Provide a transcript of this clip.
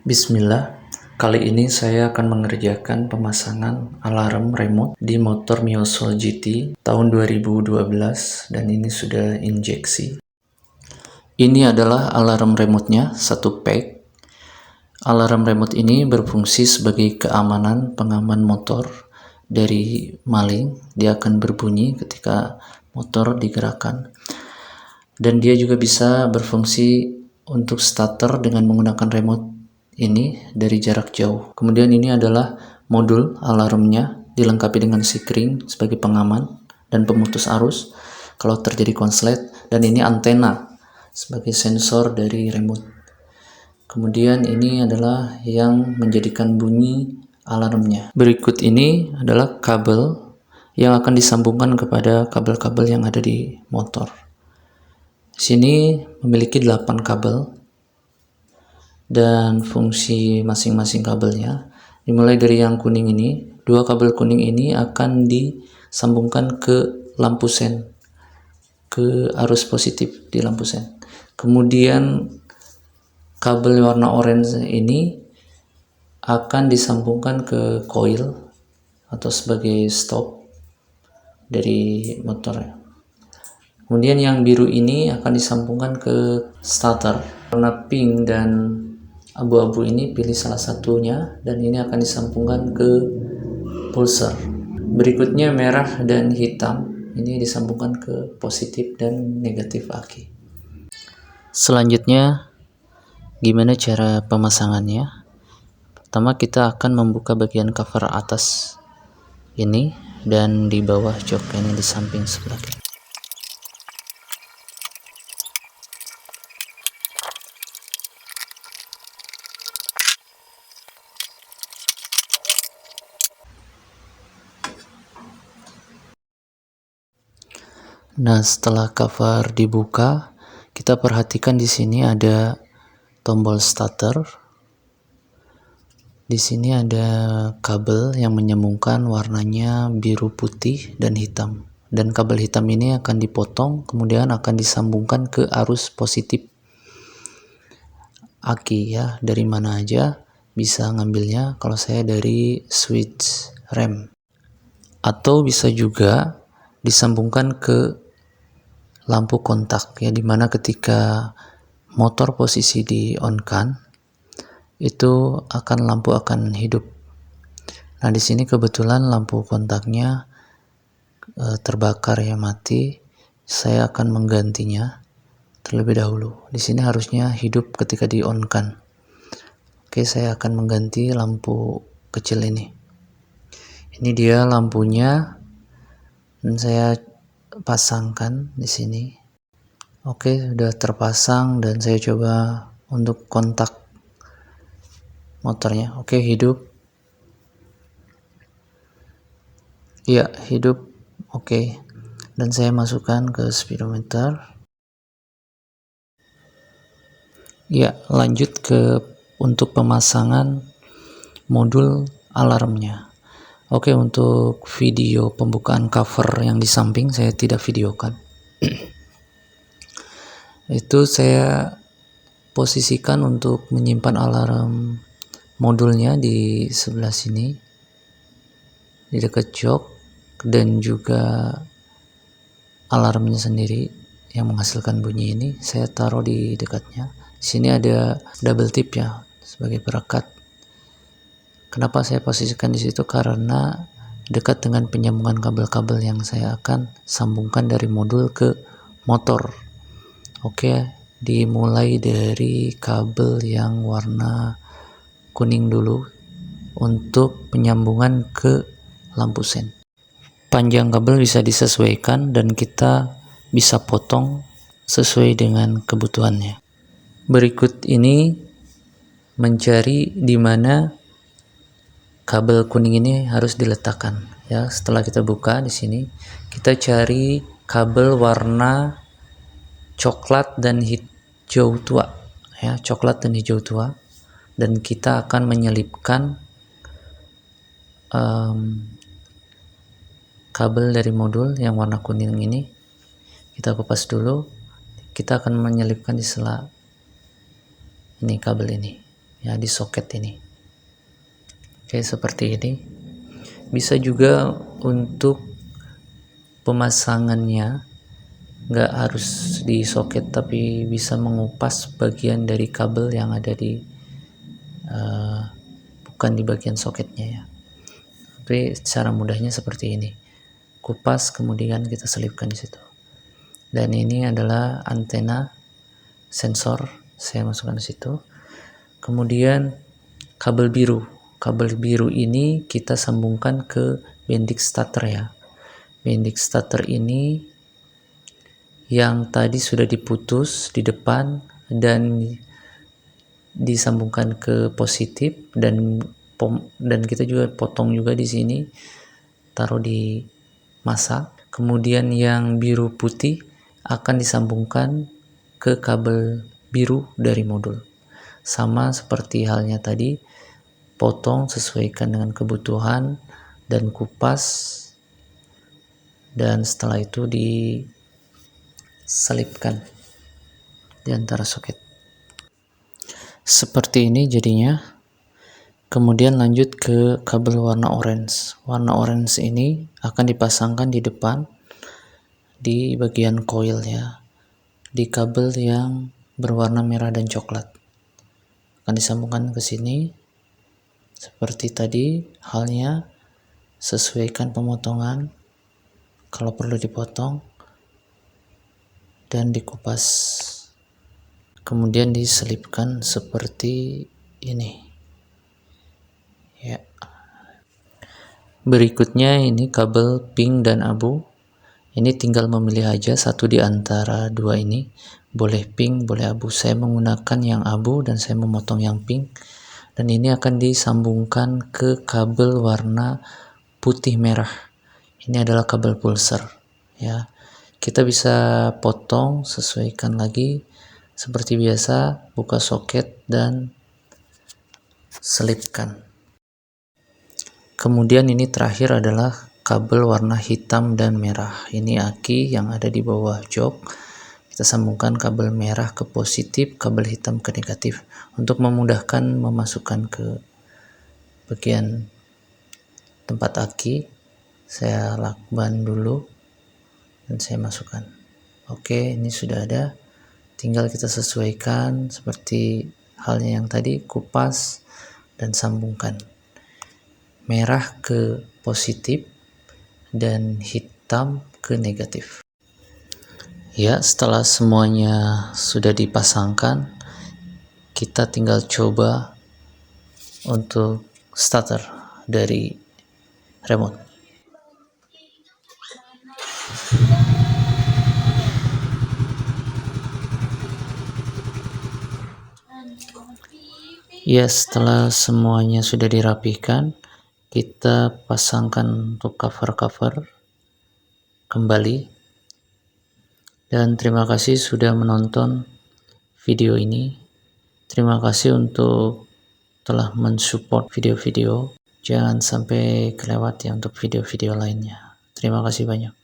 Bismillah, kali ini saya akan mengerjakan pemasangan alarm remote di motor Mio Soul GT tahun 2012 dan ini sudah injeksi. Ini adalah alarm remote-nya, satu pack. Alarm remote ini berfungsi sebagai keamanan pengaman motor dari maling. Dia akan berbunyi ketika motor digerakkan. Dan dia juga bisa berfungsi untuk starter dengan menggunakan remote ini dari jarak jauh. Kemudian ini adalah modul alarmnya, dilengkapi dengan sikring sebagai pengaman dan pemutus arus kalau terjadi konslet, dan ini antena sebagai sensor dari remote. Kemudian ini adalah yang menjadikan bunyi alarmnya. Berikut ini adalah kabel yang akan disambungkan kepada kabel-kabel yang ada di motor. Sini memiliki 8 kabel dan fungsi masing-masing kabelnya. Dimulai dari yang kuning ini, 2 kabel kuning ini akan disambungkan ke lampu sen, ke arus positif di lampu sen. Kemudian kabel warna orange ini akan disambungkan ke coil atau sebagai stop dari motornya. Kemudian yang biru ini akan disambungkan ke starter. Warna pink dan abu-abu ini pilih salah satunya, dan ini akan disambungkan ke pulser. Berikutnya merah dan hitam, ini disambungkan ke positif dan negatif aki. Selanjutnya gimana cara pemasangannya? Pertama kita akan membuka bagian cover atas ini dan di bawah jok ini di samping sebelah kiri. Nah, setelah cover dibuka, kita perhatikan di sini ada tombol starter. Di sini ada kabel yang menyambungkan warnanya biru, putih, dan hitam. Dan kabel hitam ini akan dipotong, kemudian akan disambungkan ke arus positif aki ya. Dari mana aja bisa ngambilnya, kalau saya dari switch rem. Atau bisa juga disambungkan ke lampu kontak ya, dimana ketika motor posisi di on kan itu lampu akan hidup. Nah, di sini kebetulan lampu kontaknya terbakar ya, mati. Saya akan menggantinya terlebih dahulu. Di sini harusnya hidup ketika di on kan. Oke, saya akan mengganti lampu kecil ini. Ini dia lampunya dan saya pasangkan di sini. Oke, sudah terpasang dan saya coba untuk kontak motornya. Oke, hidup. Iya, hidup. Oke. Dan saya masukkan ke speedometer. Ya, lanjut ke untuk pemasangan modul alarmnya. Oke, untuk video pembukaan cover yang di samping saya tidak videokan. Itu saya posisikan untuk menyimpan alarm modulnya di sebelah sini, di dekat jok, dan juga alarmnya sendiri yang menghasilkan bunyi ini saya taruh di dekatnya. Sini ada double tip ya sebagai perekat. Kenapa saya posisikan di situ? Karena dekat dengan penyambungan kabel-kabel yang saya akan sambungkan dari modul ke motor. Oke, dimulai dari kabel yang warna kuning dulu untuk penyambungan ke lampu sen. Panjang kabel bisa disesuaikan dan kita bisa potong sesuai dengan kebutuhannya. Berikut ini mencari di mana kabel kuning ini harus diletakkan ya. Setelah kita buka di sini, kita cari kabel warna coklat dan hijau tua ya, coklat dan hijau tua, dan kita akan menyelipkan kabel dari modul yang warna kuning ini. Kita kupas dulu. Kita akan menyelipkan di sela ini kabel ini ya di soket ini. Oke, seperti ini. Bisa juga untuk pemasangannya nggak harus di soket, tapi bisa mengupas bagian dari kabel yang ada di bukan di bagian soketnya ya. Tapi secara mudahnya seperti ini. Kupas kemudian kita selipkan di situ. Dan ini adalah antena sensor, saya masukkan di situ. Kemudian kabel biru. Kabel biru ini kita sambungkan ke bendix starter ya. Bendix starter ini yang tadi sudah diputus di depan dan disambungkan ke positif, dan kita juga potong juga di sini, taruh di masa. Kemudian yang biru putih akan disambungkan ke kabel biru dari modul. Sama seperti halnya tadi, potong sesuaikan dengan kebutuhan dan kupas, dan setelah itu diselipkan di antara soket. Seperti ini jadinya. Kemudian lanjut ke kabel warna orange. Warna orange ini akan dipasangkan di depan di bagian coil ya, di kabel yang berwarna merah dan coklat. Akan disambungkan ke sini seperti tadi halnya. Sesuaikan pemotongan kalau perlu dipotong dan dikupas. Kemudian diselipkan seperti ini ya. Berikutnya ini kabel pink dan abu. Ini tinggal memilih aja satu di antara dua ini. Boleh pink, boleh abu. Saya menggunakan yang abu dan saya memotong yang pink. Dan ini akan disambungkan ke kabel warna putih merah. Ini adalah kabel pulser ya. Kita bisa potong, sesuaikan lagi seperti biasa, buka soket dan selipkan. Kemudian ini terakhir adalah kabel warna hitam dan merah. Ini aki yang ada di bawah jok. Kita sambungkan kabel merah ke positif, kabel hitam ke negatif untuk memudahkan memasukkan ke bagian tempat aki. Saya lakban dulu dan saya masukkan. Oke, ini sudah ada. Tinggal kita sesuaikan seperti halnya yang tadi, kupas dan sambungkan. Merah ke positif dan hitam ke negatif. Ya, setelah semuanya sudah dipasangkan, kita tinggal coba untuk starter dari remote. Ya, setelah semuanya sudah dirapikan, kita pasangkan untuk cover-cover kembali. Dan terima kasih sudah menonton video ini. Terima kasih untuk telah mensupport video-video. Jangan sampai kelewat ya untuk video-video lainnya. Terima kasih banyak.